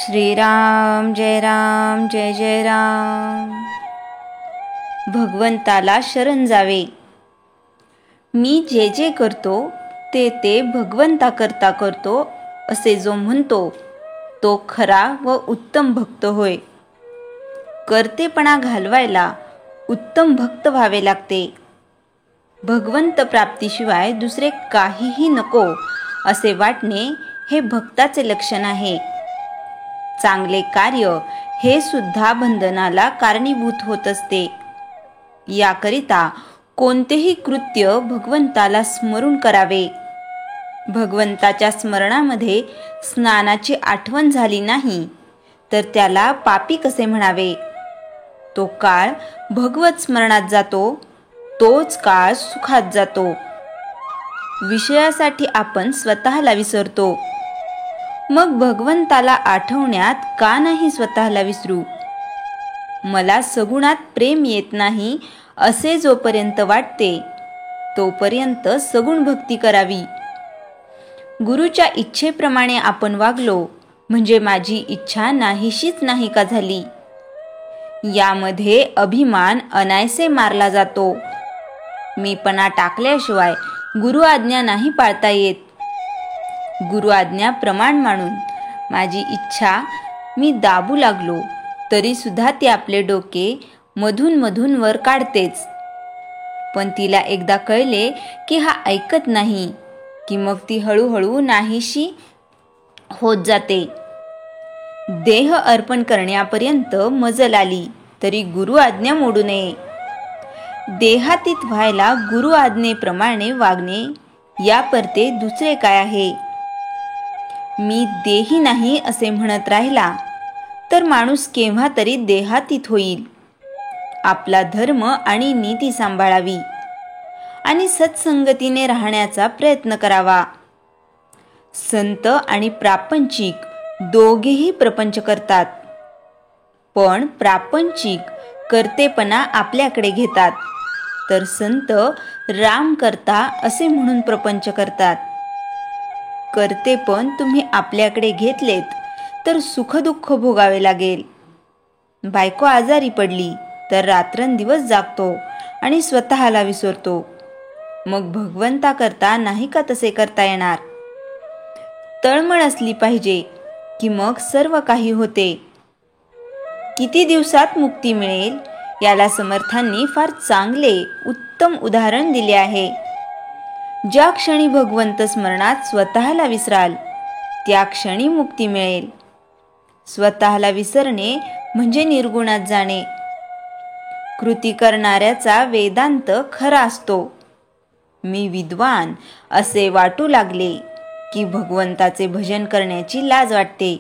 श्रीराम जय जय राम. भगवंताला शरण जावे. मी जे जे करतो ते भगवंता करता करतो असे जो म्हणतो तो खरा व उत्तम भक्त होय. करतेपणा घालवायला उत्तम भक्त व्हावे लागते. भगवंत प्राप्तीशिवाय दुसरे काहीही नको असे वाटणे हे भक्ताचे लक्षण आहे. चांगले कार्य हे सुद्धा बंधनाला कारणीभूत होत असते. याकरिता कोणतेही कृत्य भगवंताला स्मरून करावे. भगवंताच्या स्मरणामध्ये स्नानाची आठवण झाली नाही तर त्याला पापी कसे म्हणावे. तो काळ भगवत स्मरणात जातो, तोच काळ सुखात जातो. विषयासाठी आपण स्वतःला विसरतो, मग भगवंताला आठवण्यात का नाही स्वतःला विसरू. मला सगुणात प्रेम येत नाही असे जोपर्यंत वाटते तोपर्यंत सगुण भक्ती करावी. गुरुच्या इच्छेप्रमाणे आपण वागलो म्हणजे माझी इच्छा नाहीशीच नाही का झाली. यामध्ये अभिमान अनायसे मारला जातो. मीपणा टाकल्याशिवाय गुरु आज्ञा नाही पाळता येत. गुरु आज्ञा प्रमाण मानून माझी इच्छा मी दाबू लागलो तरी सुद्धा ती आपले डोके मधून मधून वर काढतेच. पण तिला एकदा कळले की हा ऐकत नाही की मग ती हळूहळू नाहीशी होत जाते. देह अर्पण करण्यापर्यंत मजल आली तरी गुरु आज्ञा मोडू नये. देहातीत व्हायला गुरु आज्ञेप्रमाणे वागणे या परते दुसरे काय आहे. मी देही नाही असे म्हणत राहिला तर माणूस केव्हा तरी देहातीत होईल. आपला धर्म आणि नीती सांभाळावी आणि सत्संगतीने राहण्याचा प्रयत्न करावा. संत आणि प्रापंचिक दोघेही प्रपंच करतात, पण प्रापंचिक करतेपणा आपल्याकडे घेतात तर संत राम करता असे म्हणून प्रपंच करतात. करतेपण तुम्ही आपल्याकडे घेतलेत तर सुखदुःख भोगावे लागेल. बायको आजारी पडली तर रात्रंदिवस जागतो आणि स्वतःला विसरतो. मग भगवंता करता नाही का तसे करता येणार. तळमळ असली पाहिजे की मग सर्व काही होते. किती दिवसात मुक्ती मिळेल याला समर्थांनी फार चांगले उत्तम उदाहरण दिले आहे. ज्या क्षणी भगवंत स्मरणात स्वतःला विसराल त्या क्षणी मुक्ती मिळेल. स्वतःला विसरणे म्हणजे निर्गुणात जाणे. कृती करणाऱ्याचा वेदांत खरा असतो. मी विद्वान असे वाटू लागले की भगवंताचे भजन करण्याची लाज वाटते.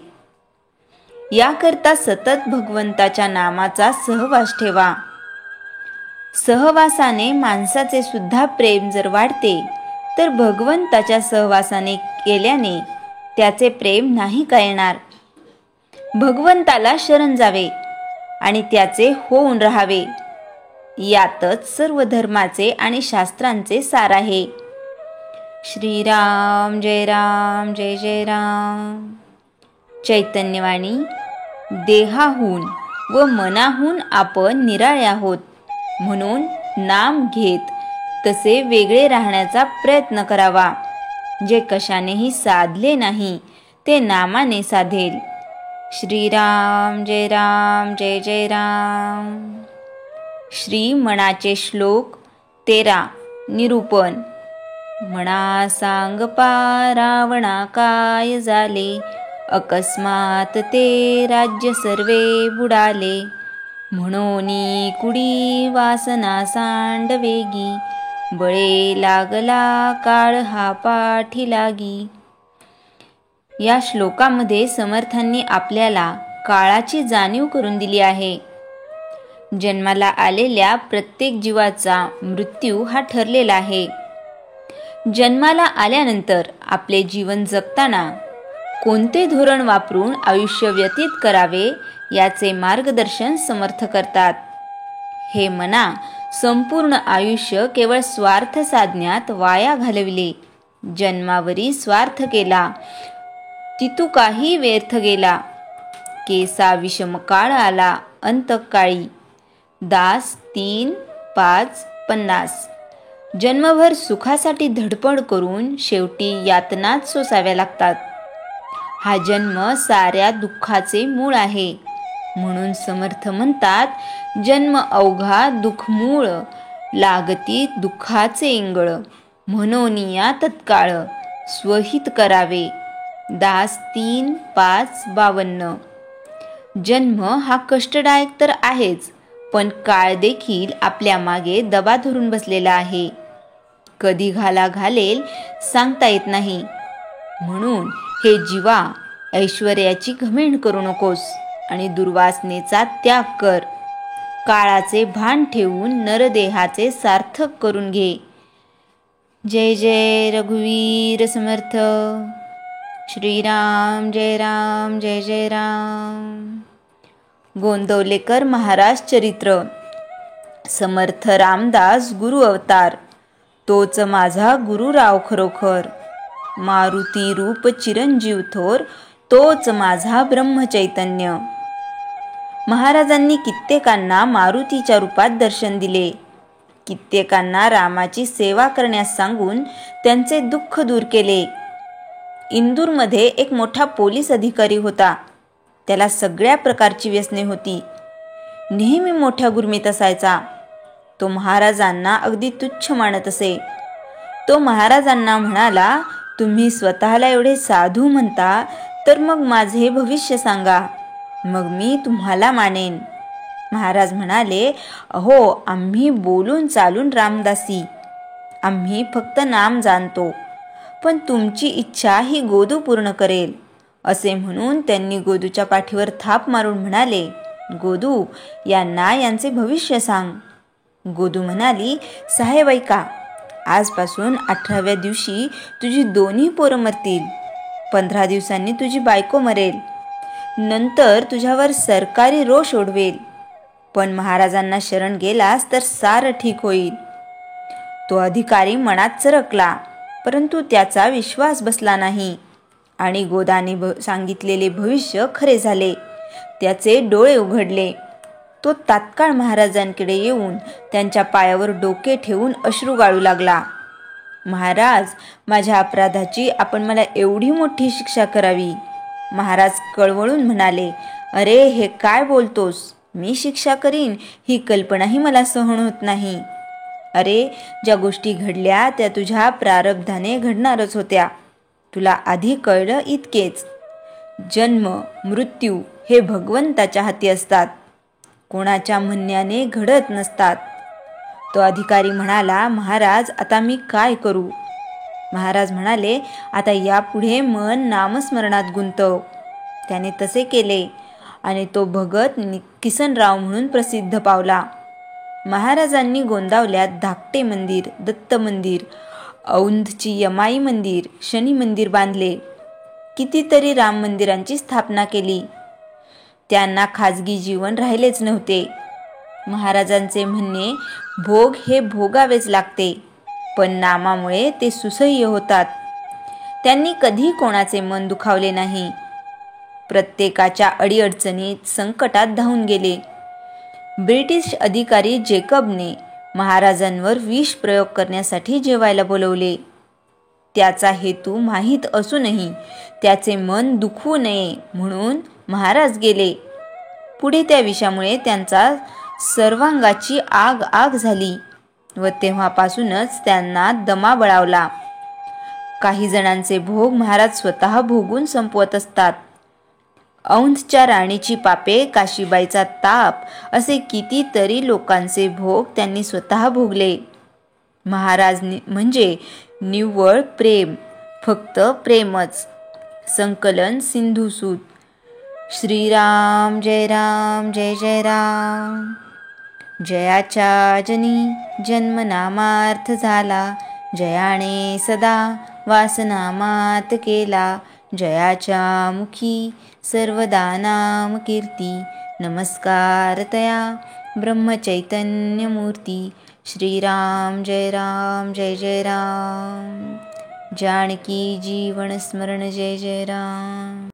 याकरता सतत भगवंताच्या नामाचा सहवास ठेवा. सहवासाने माणसाचे सुद्धा प्रेम जर वाढते तर भगवंताच्या सहवासाने केल्याने त्याचे प्रेम नाही का येणार. भगवंताला शरण जावे आणि त्याचे होऊन राहावे. यातच सर्व धर्माचे आणि शास्त्रांचे सार आहे. श्रीराम जय जय राम. चैतन्यवाणी. देहाहून व मनाहून आपण निराळे आहोत म्हणून नाम घेत तसे वेगळे राहण्याचा प्रयत्न करावा. जे कशानेही साधले नाही ते नामाने साधेल. श्रीराम जय जय राम. श्री मनाचे श्लोक 13. निरूपण. म्हणा सांगपा रावणा काय झाले, अकस्मात ते राज्य सर्वे बुडाले. म्हणोनी कुडी वासना सांडवेगी, बळे लागला काळ हा पाठी लागी. या श्लोकामध्ये समर्थांनी आपल्याला काळाची जाणीव करून दिली आहे. जन्माला आलेल्या प्रत्येक जीवाचा मृत्यू हा ठरलेला आहे. जन्माला आल्यानंतर आपले जीवन जगताना कोणते धोरण वापरून आयुष्य व्यतीत करावे याचे मार्गदर्शन समर्थ करतात. हे मना, संपूर्ण आयुष्य केवळ स्वार्थ साधण्यात वाया घालविले. जन्मावरी स्वार्थ केला, तितू काही व्यर्थ गेला. केसा विषम काळ आला अंतकाळी. दास 3:5:50. जन्मभर सुखासाठी धडपड करून शेवटी यातनाच सोसाव्या लागतात. हा जन्म साऱ्या दुःखाचे मूळ आहे. म्हणून समर्थ म्हणतात, जन्म अवघा दुःखमूळ, लागती दुःखाचे इंगळ. म्हणोनिया तत्काळ स्वहित करावे. दास 3:5:52. जन्म हा कष्टदायक तर आहेच, पण काळ देखील आपल्या मागे दबा धरून बसलेला आहे. कधी घाला घालेल सांगता येत नाही. म्हणून हे जीवा, ऐश्वर्याची घमेंड करू नकोस आणि दुर्वासनेचा त्याग कर. काळाचे भान ठेवून नरदेहाचे सार्थक करून घे. जय जय रघुवीर समर्थ. श्रीराम जय राम जय जय राम. गोंदवलेकर महाराज चरित्र. समर्थ रामदास गुरु अवतार. तोच माझा गुरुराव खरोखर. मारुती रूप चिरंजीव थोर, तोच माझा ब्रह्मचैतन्य. महाराजांनी कित्येकांना मारुतीच्या रूपात दर्शन दिले. कित्येकांना रामाची सेवा करण्यास सांगून त्यांचे दुःख दूर केले. इंदूरमध्ये एक मोठा पोलीस अधिकारी होता. त्याला सगळ्या प्रकारची व्यसने होती. नेहमी मोठ्या गुरमीत असायचा. तो महाराजांना अगदी तुच्छ मानत असे. तो महाराजांना म्हणाला, तुम्ही स्वतःला एवढे साधू म्हणता, तर मग माझे भविष्य सांगा, मग मी तुम्हाला मानेन. महाराज म्हणाले, अहो, आम्ही बोलून चालून रामदासी. आम्ही फक्त नाम जाणतो, पण तुमची इच्छा ही गोदू पूर्ण करेल. असे म्हणून त्यांनी गोदूच्या पाठीवर थाप मारून म्हणाले, गोदू, यांना यांचे भविष्य सांग. गोदू म्हणाली, साहेब ऐका, आजपासून 18व्या दिवशी तुझी दोन्ही पोरं मरतील. 15 दिवसांनी तुझी बायको मरेल. नंतर तुझ्यावर सरकारी रोष ओढवेल. पण महाराजांना शरण गेलास तर सारं ठीक होईल. तो अधिकारी मनात चरकला, परंतु त्याचा विश्वास बसला नाही आणि गोदाने सांगितलेले भविष्य खरे झाले. त्याचे डोळे उघडले. तो तात्काळ महाराजांकडे येऊन त्यांच्या पायावर डोके ठेवून अश्रू गाळू लागला. महाराज, माझ्या अपराधाची आपण मला एवढी मोठी शिक्षा करावी. महाराज कळवळून म्हणाले, अरे, हे काय बोलतोस? मी शिक्षा करीन ही कल्पनाही मला सहन होत नाही. अरे, ज्या गोष्टी घडल्या त्या तुझ्या प्रारब्धाने घडणारच होत्या. तुला आधी कळलं इतकेच. जन्म मृत्यू हे भगवंताच्या हाती असतात, कोणाच्या म्हणण्याने घडत नसतात. तो अधिकारी म्हणाला, महाराज, आता मी काय करू? महाराज म्हणाले, आता यापुढे मन नामस्मरणात गुंतव. त्याने तसे केले आणि तो भगत किसनराव म्हणून प्रसिद्ध पावला. महाराजांनी गोंदावल्यात धाकटे मंदिर, दत्त मंदिर, औंधची यमाई मंदिर, शनी मंदिर बांधले. कितीतरी राम मंदिरांची स्थापना केली. त्यांना खाजगी जीवन राहिलेच नव्हते. महाराजांचे म्हणणे, भोग हे भोगावेच लागते, पण नामामुळे ते सुसह्य होतात. त्यांनी कधी कोणाचे मन दुखावले नाही. प्रत्येकाच्या अडीअडचणीत, संकटात धावून गेले. ब्रिटिश अधिकारी जेकबने महाराजांवर विष प्रयोग करण्यासाठी जेवायला बोलवले. त्याचा हेतू माहीत असूनही त्याचे मन दुखवू नये म्हणून महाराज गेले. पुढे त्या विषामुळे त्यांचा सर्वांगाची आग आग झाली व तेव्हापासूनच त्यांना दमा बळावला. काही जणांचे भोग महाराज स्वतः भोगून संपवत असतात. औंधच्या राणीची पापे, काशीबाईचा ताप, असे कितीतरी लोकांचे भोग त्यांनी स्वतः भोगले. महाराज म्हणजे निव्वळ प्रेम, फक्त प्रेमच. संकलन सिंधुसूत. श्रीराम जय राम जय जय राम. जयाच्या जनी जन्मनामार्थ झाला, जयाने सदा वासनामात केला. जयाच्या मुखी सर्वदा नाम कीर्ती, नमस्कार तया ब्रह्मचैतन्य मूर्ती. श्रीराम जय राम जय जय राम. जानकी जीवन स्मरण जय जय राम.